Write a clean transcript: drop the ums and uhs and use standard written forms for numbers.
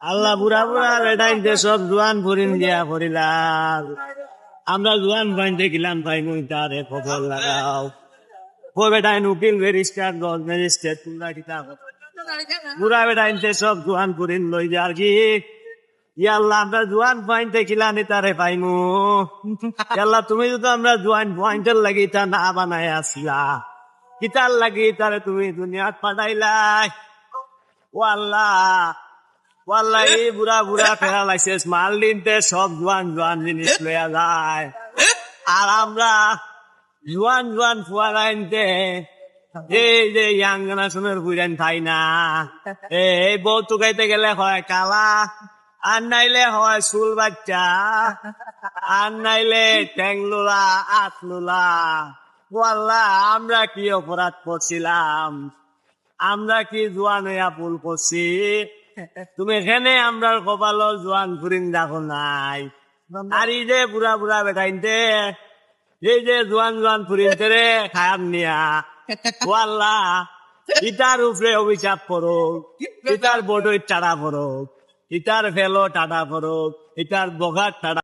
আল্লাহ বুড়া বুড়া বেটাইতে সব জোয়ান ফুরিন দিয়া করিলাম। আমরা জোয়ান পাইতে গেলাম ভাই মুই তারে খবর লাগাও। ও বেটাইন উকিল ব্যারিস্টার জজ ম্যাজিস্ট্রেট তোমরা কিতা বুড়া বেটাইতে সব জোয়ান ফুরিন লই যার কি ইয়াল্লাহ আমরা জোয়ান পাইতে খিলানি তারে পাইমু। ইয়াল্লাহ তুমি যদি আমরা জোয়ান পয়েন্টের লাগি তা না বানায় আসলা কিতার লাগি তারে তুমি দুনিয়াত পাঠাইলাই। ও আল্লাহ ওয়াল্লাহ এই বুড়া বুড়া ফেরা লাগছে মাল দিনতে সব জোয়ান জোয়ান জিনিস লইয়া যায় আর আমরা জোয়ান জোয়ান ফুয়া আনতে এই যে ইয়াং জেনারেশনের বুড়ান খাই না। এই বউ টুকাইতে গেলে হয় কালা আর নাইলে হয় চুল বাচ্চা আর নাইলে ট্যাংলোলা আতলোলা। ওয়াল্লাহ আমরা কি অপরাধ করছিলাম? আমরা কি জোয়ান হইয়া ভুল করছি? তুমি এখানে আমরা কপাল জোয়ান ফুরিন দেখো নাই। আর এই যে বুড়া বুড়া বেটাইতে এই যে জোয়ান জোয়ান ফুরিনতে রে খায়াম নিয়া ওয়াল্লাহ ইটার উপরে অভিশাপ করো, ইটার বড় টাটা করো, ইটার ফেলো টাটা করো, ইটার বগার টাটা